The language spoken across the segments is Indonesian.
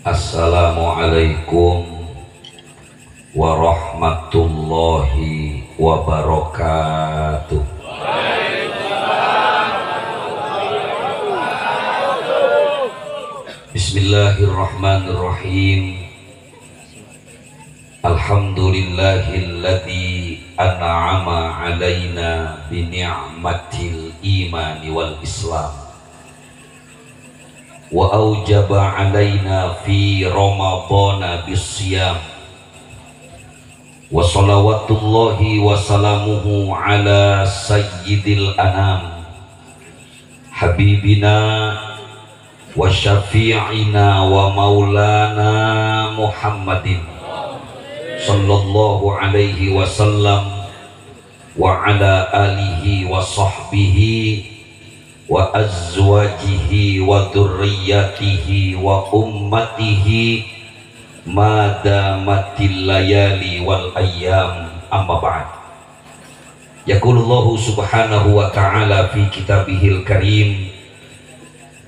Assalamualaikum warahmatullahi wabarakatuh. Bismillahirrahmanirrahim. Alhamdulillahilladzi an'ama alaina bi ni'matil imani wal islam wa aujaba alaina fi ramadhana bisyam wa salawatullahi wa salamuhu ala sayyidil anam habibina wa syafi'ina wa maulana Muhammadin sallallahu alaihi wasallam wa ala alihi wa sahbihi wa azwajihi wa dzurriyyatihi wa ummatihi madamatil layali wal ayyam, amma ba'd. Yaqulullahu subhanahu wa ta'ala fi kitabihil karim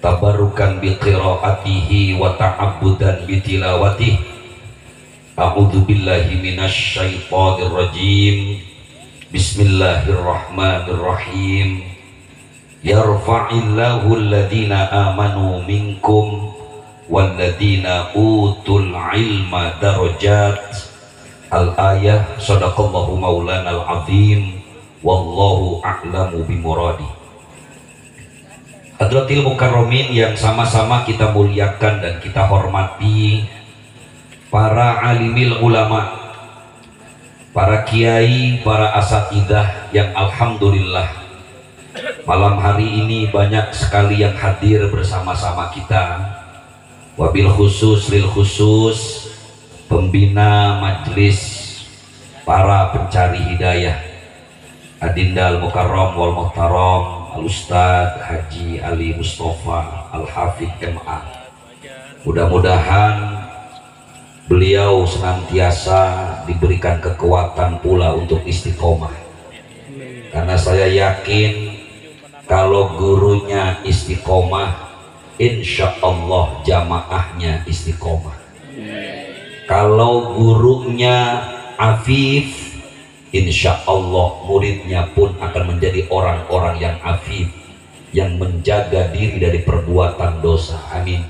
tabarrukan bi qiraatihi wa ta'abbudan bi tilawatihi. A'udzu billahi minasy syaithanir rajim. Bismillahirrahmanirrahim. Yarfa'illahu alladhina amanu minkum walladhina utul ilma darajat. Al-ayah. Shadaqallahu maulana al-azim. Wallahu a'lamu bimuradi. Hadratil mukarramin yang sama-sama kita muliakan dan kita hormati, para alimil ulama, para kiai, para asatidzah yang alhamdulillah malam hari ini banyak sekali yang hadir bersama-sama kita. Wabil khusus lil khusus pembina majelis para pencari hidayah Adinda al-Mukarram wal Muhtaram Al-Ustadz Haji Ali Mustafa Al-Hafidh MA. Mudah-mudahan beliau senantiasa diberikan kekuatan pula untuk istiqomah, karena saya yakin kalau gurunya istiqomah, insya Allah jamaahnya istiqomah. Kalau gurunya afif, insya Allah muridnya pun akan menjadi orang-orang yang afif, yang menjaga diri dari perbuatan dosa. Amin.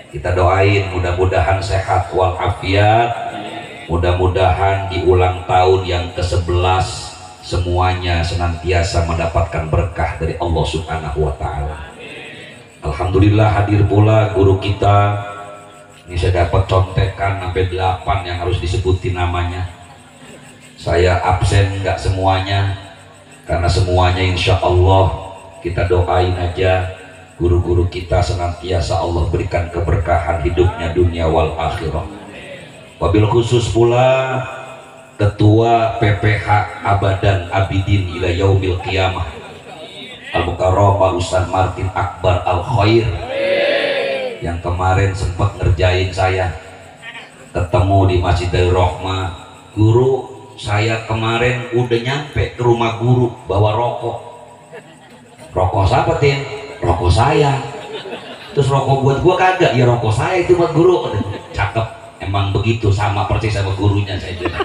Kita doain mudah-mudahan sehat walafiat, mudah-mudahan di ulang tahun yang ke-11 semuanya senantiasa mendapatkan berkah dari Allah Subhanahu wa ta'ala. Alhamdulillah hadir pula guru kita. Ini saya dapat contekan sampai 8 yang harus disebutin namanya. Saya absen nggak semuanya, karena semuanya insya Allah kita doain aja guru-guru kita senantiasa Allah berikan keberkahan hidupnya dunia wal akhirah. Wabil khusus pula Ketua PPH Abadan Abidin ila yaumil qiyamah Al-Mukarram Pak Ustaz Martin Akbar Al-Khair, yang kemarin sempat ngerjain saya ketemu di Masjidil Rahmah. Guru, saya kemarin udah nyampe ke rumah guru bawa rokok. Rokok siapa, Tin? Rokok saya. Terus rokok buat gua kagak? Ya rokok saya itu buat guru. Cakep, emang begitu, sama persis sama gurunya saya juga.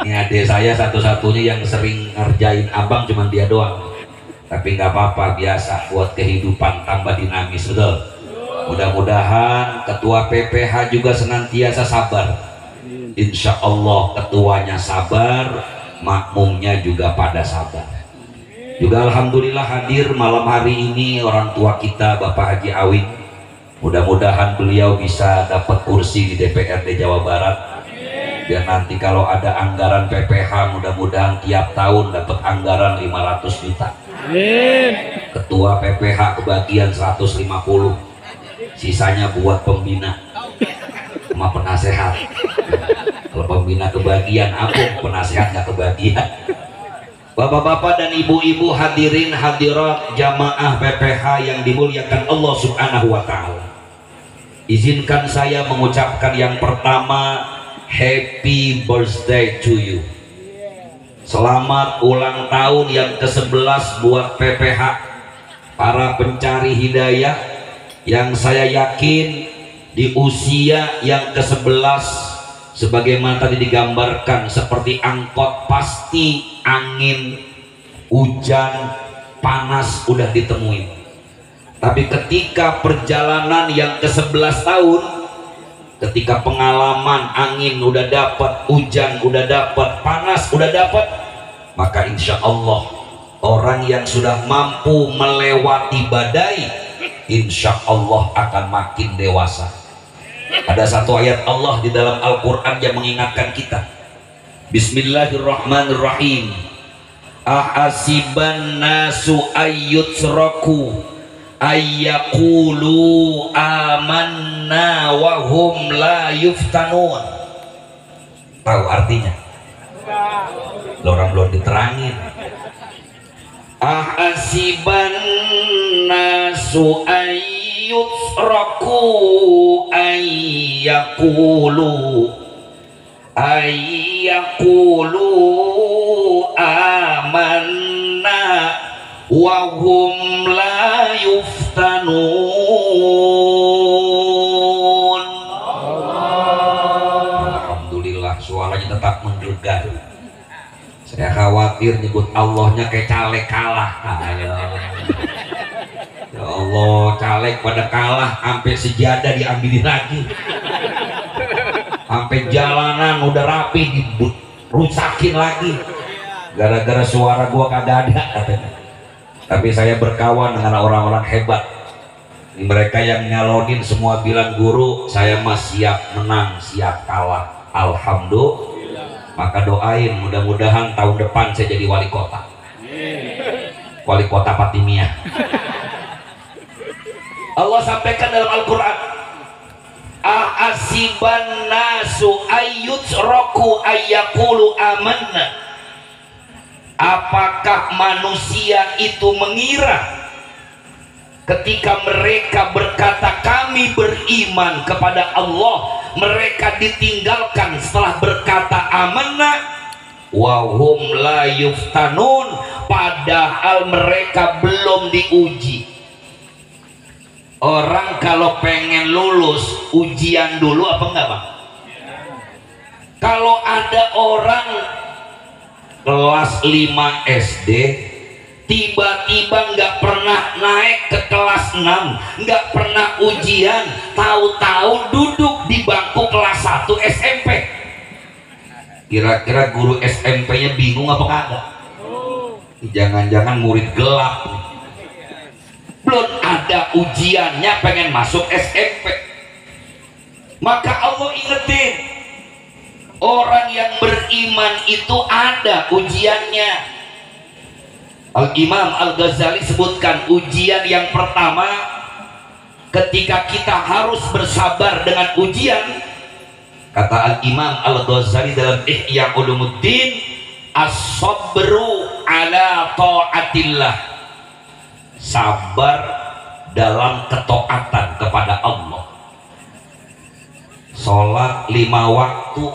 Ini adik saya satu-satunya yang sering ngerjain abang, cuman dia doang. Tapi nggak apa-apa, biasa buat kehidupan tambah dinamis, betul. Mudah-mudahan ketua PPH juga senantiasa sabar. Insya Allah ketuanya sabar, makmumnya juga pada sabar. Juga alhamdulillah hadir malam hari ini orang tua kita Bapak Haji Awing. Mudah-mudahan beliau bisa dapat kursi di DPRD Jawa Barat. Biar nanti kalau ada anggaran PPH mudah-mudahan tiap tahun dapat anggaran 500 juta. Ketua PPH kebagian 150, sisanya buat pembina sama penasehat. Kalau pembina kebagian, apa penasehat nggak kebagian. Bapak-bapak dan ibu-ibu hadirin hadirat jamaah PPH yang dimuliakan Allah Subhanahu wa ta'ala, izinkan saya mengucapkan yang pertama, happy birthday to you. Selamat ulang tahun yang ke-11 buat PPH, para pencari hidayah yang saya yakin di usia yang ke-11, sebagaimana tadi digambarkan, seperti angkot, pasti angin, hujan, panas udah ditemuin. Tapi ketika perjalanan yang ke-11 tahun, ketika pengalaman angin udah dapat, hujan udah dapat, panas udah dapat, maka insya Allah orang yang sudah mampu melewati badai, insya Allah akan makin dewasa. Ada satu ayat Allah di dalam Al-Quran yang mengingatkan kita. Bismillahirrahmanirrahim. Ahasiban nasu ayyutraku ayyakulu amanna wa hum la yuftanun. Tahu artinya? Orang belum diterangin. Ahasiban nasu ayyutraku ayyakulu amanna wa hum la yuftanun. Alhamdulillah suaranya tetap menggelegar. Saya khawatir nyebut Allahnya kayak caleg kalah. Ya Allah, caleg pada kalah sampai sejadah diambilin lagi, sampai jalanan udah rapi dirusakin lagi gara-gara suara gua kagak ada katanya. Tapi saya berkawan dengan orang-orang hebat. Mereka yang nyalonin semua bilang, guru saya mah siap menang siap kalah. Alhamdulillah. Maka doain mudah-mudahan tahun depan saya jadi wali kota. Wali kota Fatimiyah. Allah sampaikan dalam Al-Quran, ahasiban nasu ayyutraku ayyakulu amanna. Apakah manusia itu mengira ketika mereka berkata kami beriman kepada Allah, mereka ditinggalkan setelah berkata amanna wa hum la yuftanun, padahal mereka belum diuji. Orang kalau pengen lulus ujian dulu apa enggak, Bang? Kalau ada orang kelas 5 SD tiba-tiba nggak pernah naik ke kelas 6, nggak pernah ujian, tahu-tahu duduk di bangku kelas 1 SMP. Kira-kira guru SMP-nya bingung apa kagak? Jangan-jangan murid gelap nih. Belum ada ujiannya pengen masuk SMP. Maka Allah ingetin, orang yang beriman itu ada ujiannya. Al-Imam Al-Ghazali sebutkan ujian yang pertama ketika kita harus bersabar dengan ujian. Kata Al-Imam Al-Ghazali dalam Ihya Ulumuddin, as-sabru ala ta'atillah, sabar dalam ketaatan kepada Allah. Sholat 5 waktu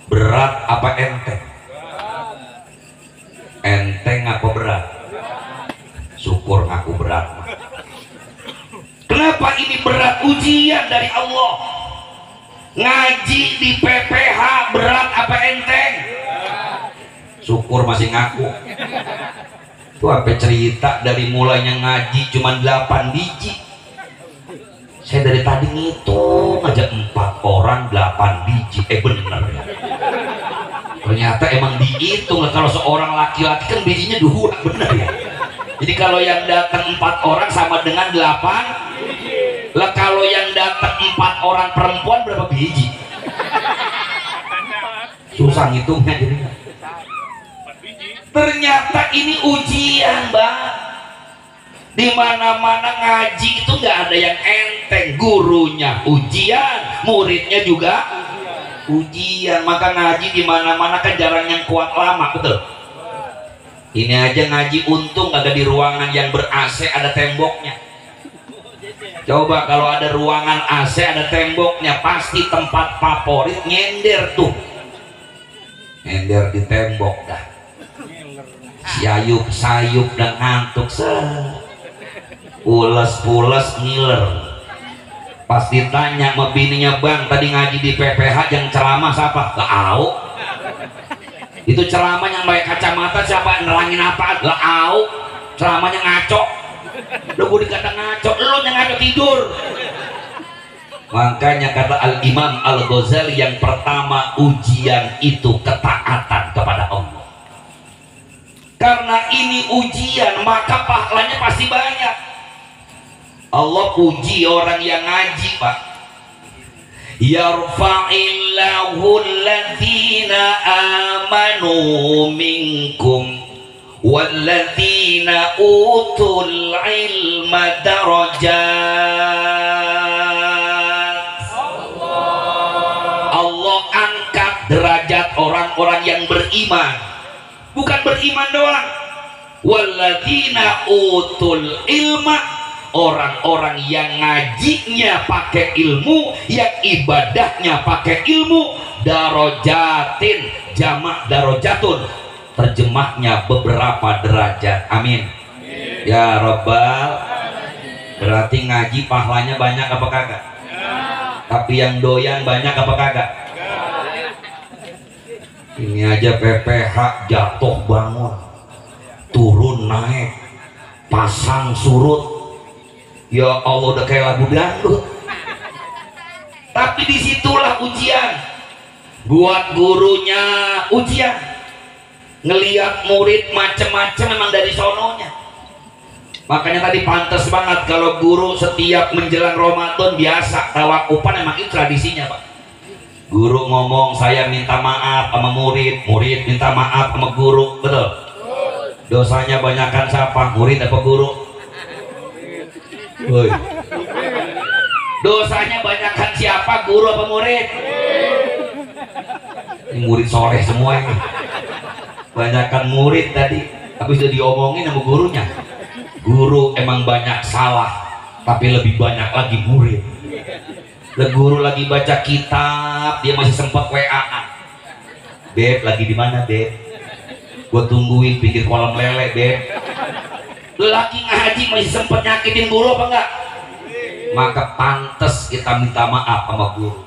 berat apa enteng? Enteng apa berat? Syukur ngaku berat. Kenapa ini berat? Ujian dari Allah. Ngaji di PPH berat apa enteng? Syukur masih ngaku. Itu apa cerita dari mulainya ngaji cuma 8 biji. Saya dari tadi ngitung aja 4 orang 8 biji. Bener ya. Ternyata emang dihitung. Kalau seorang laki-laki kan bijinya 2, bener ya. Jadi kalau yang datang 4 orang sama dengan 8. Lah kalau yang datang 4 orang perempuan berapa biji? Susah ngitungnya jadi. Ternyata ini ujian, Bang. Di mana-mana ngaji itu nggak ada yang enteng. Gurunya ujian, muridnya juga ujian. Maka ngaji di mana-mana kan jarang yang kuat lama, betul? Ini aja ngaji untung ada di ruangan yang ber AC, ada temboknya. Coba kalau ada ruangan AC ada temboknya, pasti tempat favorit nyender tuh. Nyender di tembok dah. Sayup-sayup dan ngantuk, ules-pules ngiler. Pas ditanya sama bininya, bang tadi ngaji di PPH yang ceramah siapa? Lah au. Itu ceramah yang pakai kacamata siapa? Nerangin apa? Lah au. Ceramahnya ngaco. Lu gue dikata ngaco, lu yang ngaco tidur. Makanya kata Al-Imam Al-Ghazali, yang pertama ujian itu ketaatan kepada Allah. Karena ini ujian, maka pahalanya pasti banyak. Allah uji orang yang ngaji, Pak. Yarfa'illahu alladhina amanu minkum walladzina utul ilma darajat. Allah angkat derajat orang-orang yang beriman, bukan beriman doang. Walladzina utul ilma, orang-orang yang ngajinya pakai ilmu, yang ibadahnya pakai ilmu. Darajatin, jamak darajatun, terjemahnya beberapa derajat. Amin. Ya Rabbal. Berarti ngaji pahalanya banyak apa kagak? Tapi yang doyan banyak apa kagak? Ini aja PPH jatuh bangun, turun naik, pasang surut. Ya Allah, udah kayak lagu dangdut. Tapi disitulah ujian. Buat gurunya ujian. Ngeliat murid macem-macem memang dari sononya. Makanya tadi pantas banget kalau guru setiap menjelang Ramadan biasa tawakupan, memang itu tradisinya, Pak. Guru ngomong, saya minta maaf sama murid, murid minta maaf sama guru. Betul? Dosanya banyakkan siapa? Murid apa guru? Woi. Dosanya banyakkan siapa? Guru apa murid? Ini murid soleh semua ini. Banyakkan murid tadi, tapi sudah diomongin sama gurunya. Guru emang banyak salah, tapi lebih banyak lagi murid. Guru lagi baca kitab, dia masih sempat WA-an. Beb, lagi di mana, Beb? Gua tungguin pinggir kolam lele, Beb. Lagi ngaji masih sempat nyakitin guru apa enggak? Maka pantas kita minta maaf sama guru.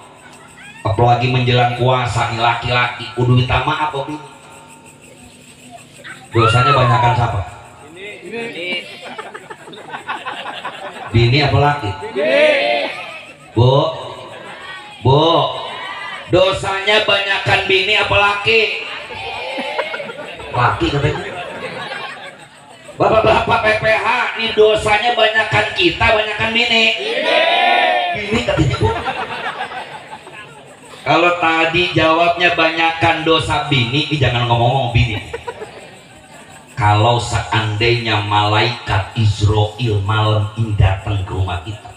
Apalagi menjelang puasa, nih laki-laki kudu minta maaf kok. Dosanya banyakan siapa? Bini apa laki? Bu, dosanya banyakan bini apa laki? Laki katanya. Bapak-bapak PPH, ini dosanya banyakan kita, banyakan bini. Bini katanya, Bu. Kalau tadi jawabnya banyakan dosa bini, jangan ngomong-ngomong bini. Kalau seandainya malaikat Israel malam ini datang ke rumah kita,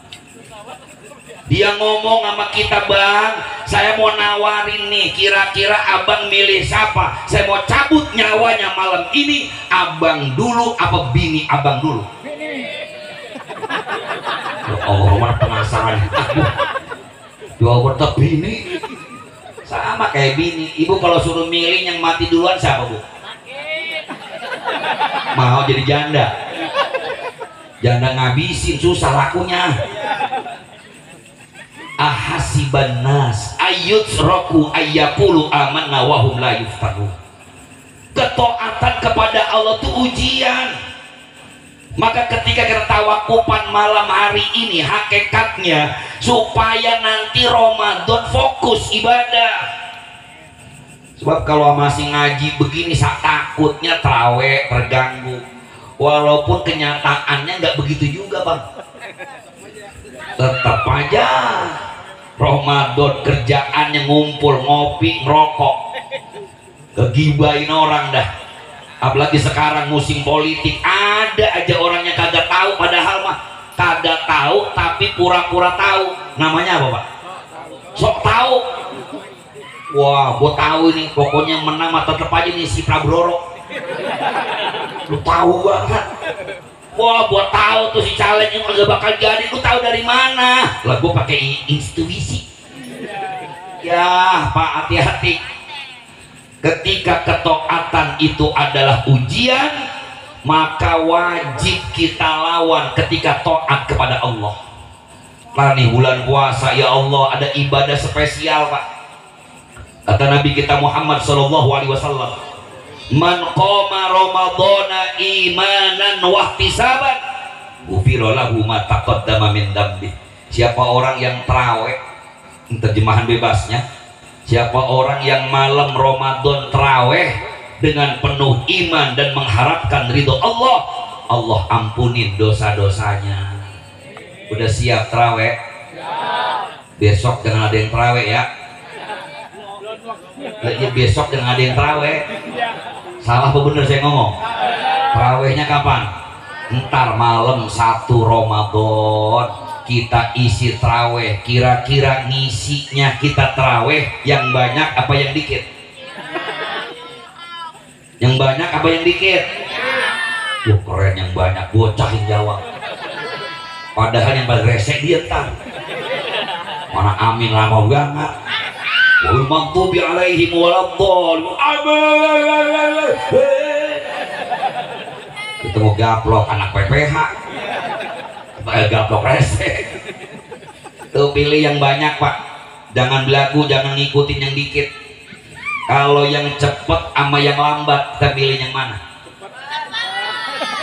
dia ngomong sama kita, bang, saya mau nawarin nih, kira-kira abang milih siapa? Saya mau cabut nyawanya malam ini, abang dulu apa bini abang dulu? Oh, mana penasaran. Jawaban tetap bini. Sama kayak bini. Ibu kalau suruh milih yang mati duluan siapa, Bu? Mau jadi janda. Janda ngabisin, susah lakunya. Ahasiban nas ayyutraku ayyaqulu amanna wa hum la yuftanun. Ketaatan kepada Allah itu ujian. Maka ketika kita tawakupan malam hari ini, hakikatnya supaya nanti Ramadan fokus ibadah. Sebab kalau masih ngaji begini, takutnya tarawih terganggu. Walaupun kenyataannya nggak begitu juga, Bang. Tetap aja Ramadan kerjaannya ngumpul, ngopi, ngerokok, kegibain orang dah. Apalagi sekarang musim politik, ada aja orang yang kagak tahu, padahal mah kagak tahu tapi pura-pura tahu. Namanya apa, Pak? Sok tahu. Wah, gua tahu ini, pokoknya menang mah tetep aja nih si Prabroro. Lu tahu banget. Wah, gua tahu tuh si caleg yang kagak bakal jadi. Lu tahu dari mana? Lah gua pakai intuisi. Ya, Pak, hati-hati. Ketika ketaatan itu adalah ujian, maka wajib kita lawan ketika taat kepada Allah. Lani bulan puasa ya Allah ada ibadah spesial Pak. Kata Nabi kita Muhammad sallallahu alaihi wasallam, "Man qama ramadhana imanan wa ihtisaban, ghufira lahu ma taqaddama min dzambi." Siapa orang yang tarawih, terjemahan bebasnya, siapa orang yang malam Ramadan tarawih dengan penuh iman dan mengharapkan ridho Allah, Allah ampunin dosa-dosanya. Udah siap tarawih? Besok jangan ada yang tarawih ya. Besok jangan ada yang tarawih. Salah apa bener saya ngomong? Tarawihnya kapan? Ntar malam 1 Ramadan kita isi tarawih. Kira-kira ngisinya kita tarawih yang banyak apa yang dikit? Yang banyak apa yang dikit? Wah keren yang banyak, bocah yang jawab. Padahal yang paling resek dia ntar. Mana amin lama banget. Wal maghdubi alaihim waladdallin. Itu mau gaplok anak PPH. Gaplok resek. Tuh pilih yang banyak Pak. Jangan belagu, jangan ngikutin yang dikit. Kalau yang cepet sama yang lambat, kita pilih yang mana?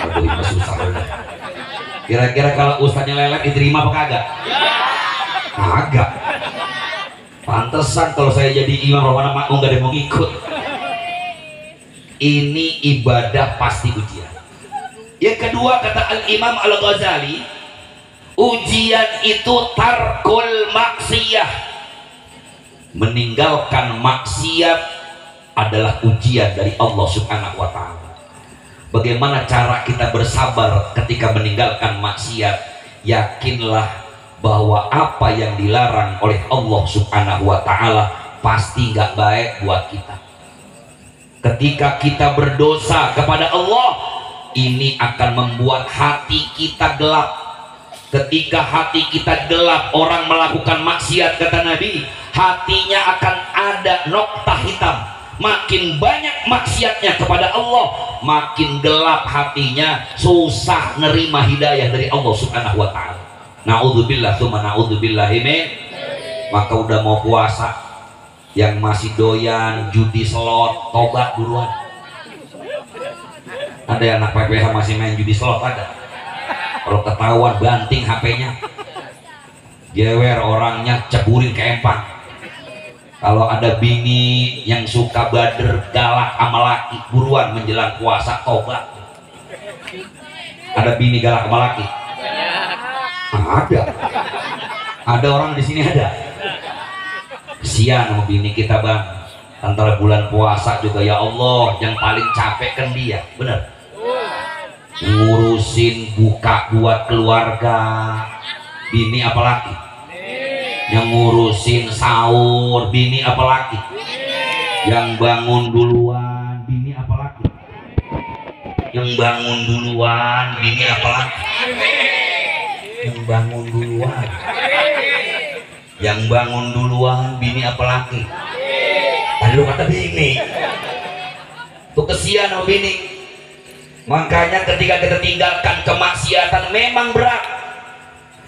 Aduh, ini susah. Kira-kira kalau ustaznya lelet diterima apa kagak? Kagak. Pantesan kalau saya jadi imam Romana makmum gak ada yang mau ngikut. Ini ibadah pasti ujian. Yang kedua kata Al-Imam Al-Ghazali, ujian itu tarkul maksiyah. Meninggalkan maksiat adalah ujian dari Allah Subhanahu wa Ta'ala. Bagaimana cara kita bersabar ketika meninggalkan maksiat? Yakinlah bahwa apa yang dilarang oleh Allah Subhanahu wa Ta'ala pasti gak baik buat kita. Ketika kita berdosa kepada Allah, ini akan membuat hati kita gelap. Ketika hati kita gelap, orang melakukan maksiat, kata Nabi, hatinya akan ada noktah hitam. Makin banyak maksiatnya kepada Allah, makin gelap hatinya, susah nerima hidayah dari Allah Subhanahu wa Ta'ala. Na'udzubillah tsumma na'udzubillahi min. Maka udah mau puasa, yang masih doyan judi slot, tobat buruan. Ada yang anak PPH masih main judi slot? Ada. Kalau ketahuan banting HP-nya, jewer orangnya, ceburin ke empang. Kalau ada bini yang suka bader galak sama laki, buruan menjelang puasa tobat. Ada bini galak sama laki? Ada. Ada orang di sini ada. Kesian sama bini kita bang. Antara bulan puasa juga ya Allah, yang paling capek kan dia, bener. Ngurusin buka buat keluarga, bini apa laki? Yang ngurusin sahur, bini apa laki? Yang bangun duluan, bini apa laki? Yang bangun duluan, bini apa laki? Yang bangun duluan. Yang bangun duluan, bini apa laki? Tadi lu kata bini. Tuh kesian sama bini. Makanya ketika kita tinggalkan kemaksiatan memang berat.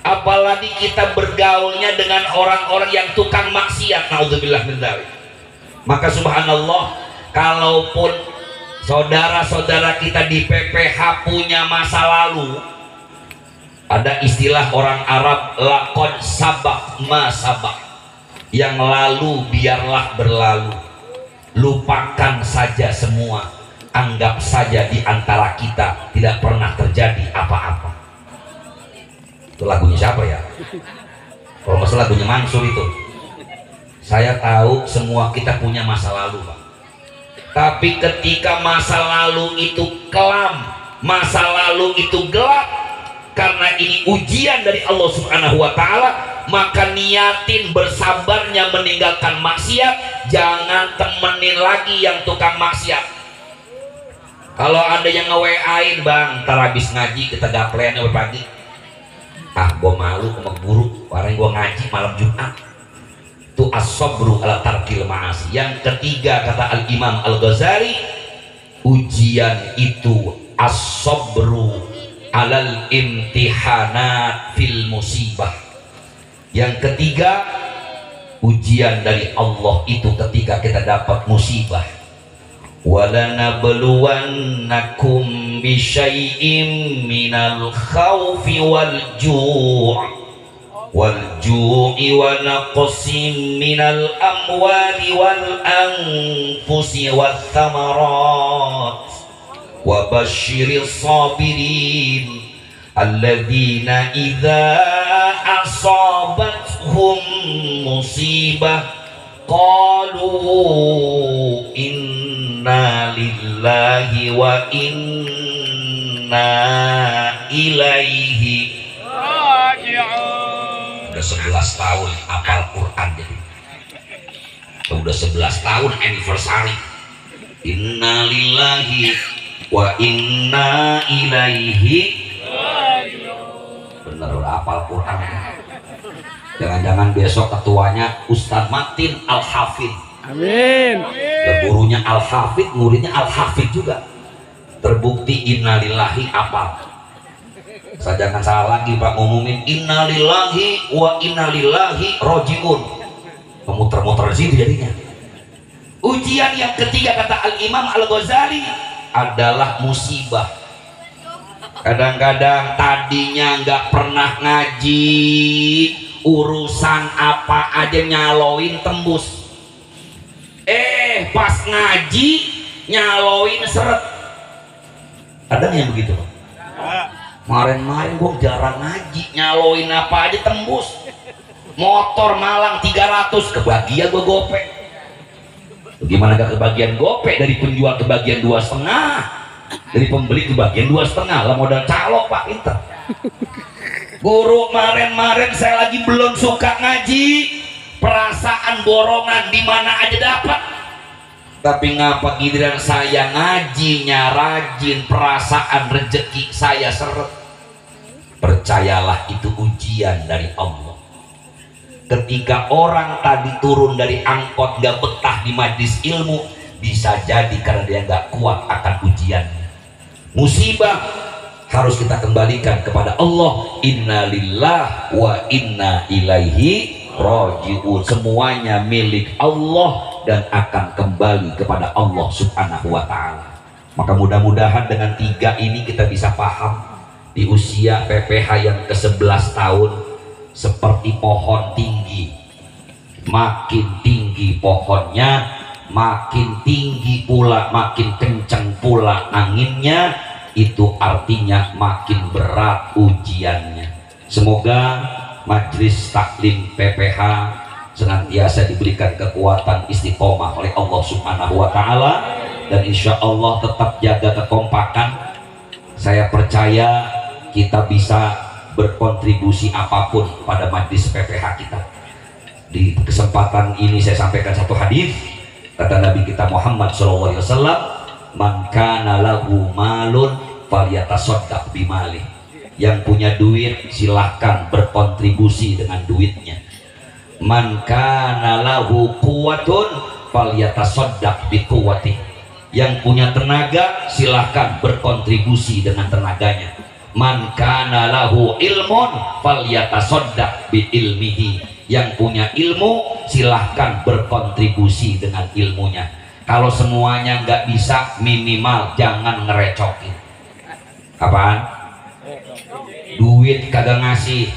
Apalagi kita bergaulnya dengan orang-orang yang tukang maksiat, naudzubillah min dzalik. Maka subhanallah, kalaupun saudara-saudara kita di PPH punya masa lalu, ada istilah orang Arab, laqad sabaq ma sabaq. Yang lalu biarlah berlalu, lupakan saja semua, anggap saja di antara kita tidak pernah terjadi apa-apa. Itu lagunya siapa ya? Kalau masalah lagunya Mansur itu. Saya tahu semua kita punya masa lalu Pak. Tapi ketika masa lalu itu kelam, masa lalu itu gelap, karena ini ujian dari Allah Subhanahu wa Ta'ala, maka niatin bersabarnya meninggalkan maksiat. Jangan temenin lagi yang tukang maksiat. Kalau ada yang nge-WA-in, bang, ntar habis ngaji kita gaplen pagi. Ah, gua malu sama guru, orang gua ngaji malam Jumat. Itu as-sabru ala tarkil ma'asi. Yang ketiga kata Al-Imam Al-Ghazali, ujian itu as-sabru alal imtihanat fil musibah. Yang ketiga, ujian dari Allah itu ketika kita dapat musibah. Walanabluwannakum bisyai'im minal khawfi wal ju'i wa naqsim minal amwali wal anfusi wath thamarat wa basyiris sabirin alladzina idza asabathum musibah qalu inna lillahi wa inna ilaihi raji'un. Udah 11 tahun hafal Quran jadi. Udah 11 tahun anniversary. Inna lillahi wa inna ilaihi raji'un. Bener udah hafal Quran. Jangan-jangan besok ketuanya Ustadz Matin Al-Hafidh. Amin. Dan gurunya Al-Hafidh, muridnya Al-Hafidh juga. Terbukti innalillahi apal. Saya jangan salah lagi Pak ngumumin innalillahi wa innalillahi rojiun. Memuter-muter di situ jadinya. Ujian yang ketiga kata Al-Imam Al-Ghazali adalah musibah. Kadang-kadang tadinya nggak pernah ngaji, urusan apa aja nyaloin tembus. Pas ngaji nyaloin seret. Ada yang begitu? Kemarin-kemarin gue jarang ngaji, nyaloin apa aja tembus. Motor Malang 300 kebagian gue gopek. Gimana gak kebagian gopek? Dari penjual kebagian 2,5, dari pembeli kebagian 2,5 lah, modal calok Pak, pinter. Guru kemarin saya lagi belum suka ngaji, perasaan borongan di mana aja dapat. Tapi ngapa giliran saya ngajinya rajin, perasaan rezeki saya seret. Percayalah itu ujian dari Allah. Ketika orang tadi turun dari angkot gak betah di majlis ilmu, bisa jadi karena dia gak kuat akan ujiannya. Musibah harus kita kembalikan kepada Allah. Inna lillah wa inna ilaihi raji'un. Semuanya milik Allah dan akan kembali kepada Allah subhanahu wa ta'ala. Maka mudah-mudahan dengan 3 ini kita bisa paham. Di usia PPH yang ke-11 tahun, seperti pohon tinggi, makin tinggi pohonnya, makin tinggi pula, makin kencang pula anginnya, itu artinya makin berat ujiannya. Semoga Majelis Taklim PPH senantiasa diberikan kekuatan istiqomah oleh Allah subhanahu wa ta'ala, dan insya Allah tetap jaga kekompakan. Saya percaya kita bisa berkontribusi apapun pada majlis PPH kita. Di kesempatan ini saya sampaikan satu hadis, kata Nabi kita Muhammad SAW, man kana lahu malun falyatasaddaq bimali. Yang punya duit silahkan berkontribusi dengan duitnya. Man kana lahu quwwatun falyatasaddaq biquwwati. Yang punya tenaga silahkan berkontribusi dengan tenaganya. Man kana lahu ilmun falyatasaddaq bi ilmihi. Yang punya ilmu silahkan berkontribusi dengan ilmunya. Kalau semuanya nggak bisa, minimal jangan ngerecokin. Apaan? Duit kagak ngasih,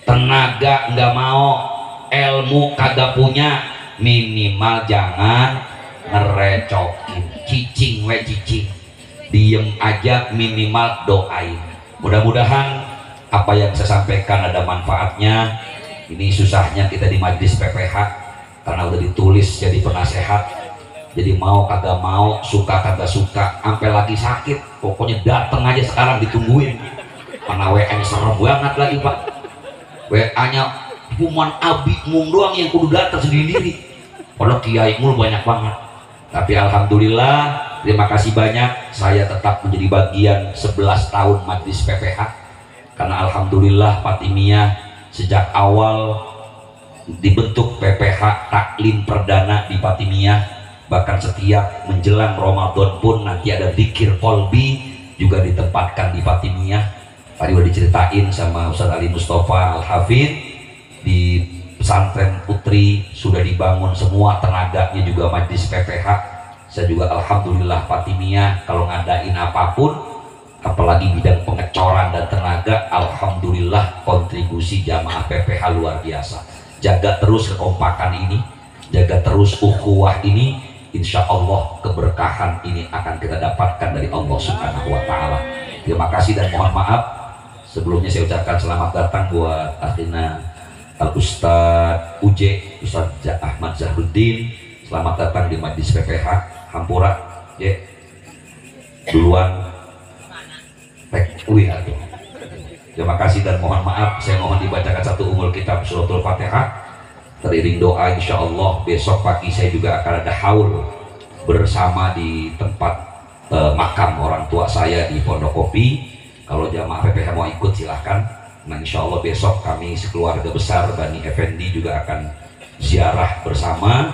tenaga nggak mau, ilmu kagak punya, minimal jangan ngerecokin. Cicing we cicing, diem aja, minimal doain. Mudah-mudahan apa yang saya sampaikan ada manfaatnya. Ini susahnya kita di majlis PPH karena udah ditulis jadi penasehat, jadi mau kagak mau, suka kagak suka, sampai lagi sakit pokoknya dateng aja sekarang, ditungguin. Mana WA-nya serem banget lagi Pak, WA-nya cuman Abi Mung doang yang kudu datang sendiri, padahal kiai mulu banyak banget. Tapi alhamdulillah, terima kasih banyak, saya tetap menjadi bagian 11 tahun majlis PPH, karena alhamdulillah Fatimiyah sejak awal dibentuk PPH taklim perdana di Fatimiyah, bahkan setiap menjelang Ramadan pun nanti ada zikir kolbi juga ditempatkan di Fatimiyah. Tadi udah diceritain sama Ustaz Ali Mustafa Al-Hafidh, di pesantren Putri sudah dibangun semua, tenaganya juga Majelis PPH. Saya juga alhamdulillah Fatimiyah kalau ngadain apapun, apalagi bidang pengecoran dan tenaga, alhamdulillah kontribusi jamaah PPH luar biasa. Jaga terus kekompakan ini, jaga terus ukhuwah ini, insya Allah keberkahan ini akan kita dapatkan dari Allah Subhanahu wa Ta'ala. Terima kasih dan mohon maaf sebelumnya saya ucapkan selamat datang buat akhirnya Al-Ustadz Uje, Ustadz Ahmad Zahruddin. Selamat datang di Majelis PPH Hampura. Ya, duluan. Terima kasih dan mohon maaf. Saya mohon dibacakan satu umul kitab suratul Fatihah teriring doa. Insya Allah besok pagi saya juga akan ada haul bersama di tempat makam orang tua saya di Pondok Kopi. Kalau jamaah PPH mau ikut silahkan. Nah insya Allah besok kami sekeluarga besar Bani Effendi juga akan ziarah bersama,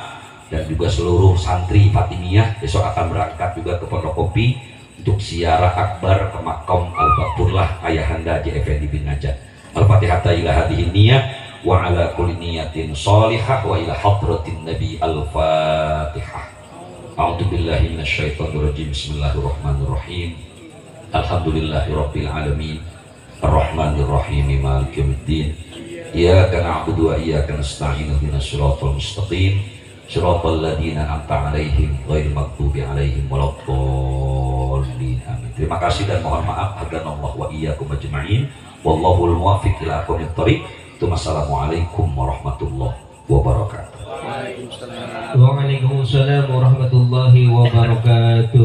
dan juga seluruh santri Fatimiyah besok akan berangkat juga ke Pondok Kopi untuk ziarah akbar ke makam Al-Baqturlah Ayahanda Haji Effendi bin Najat. Al-Fatihah ila hadhihi niyah wa ala kulli niyatin shalihah wa ila hadratin Nabi. Al-Fatihah. A'udzu billahi minasyaitonir rajim. Bismillahirrahmanirrahim. Alhamdulillahirabbil alamin. Ar-Rahmanir Rahim. Maliki yaumiddin. Iyyaka na'budu wa iyyaka nasta'in. Ihdinas shiratal mustaqim. Shiratal ladzina an'amta 'alaihim ghairil maghdubi 'alaihim waladdallin. Amin. Terima kasih dan mohon maaf. Hadanallahu wa iyyakum ajma'in. Wallahul muwaffiq ila aqwamit thoriq. Wassalamualaikum warahmatullahi wabarakatuh. Waalaikumsalam warahmatullahi wabarakatuh.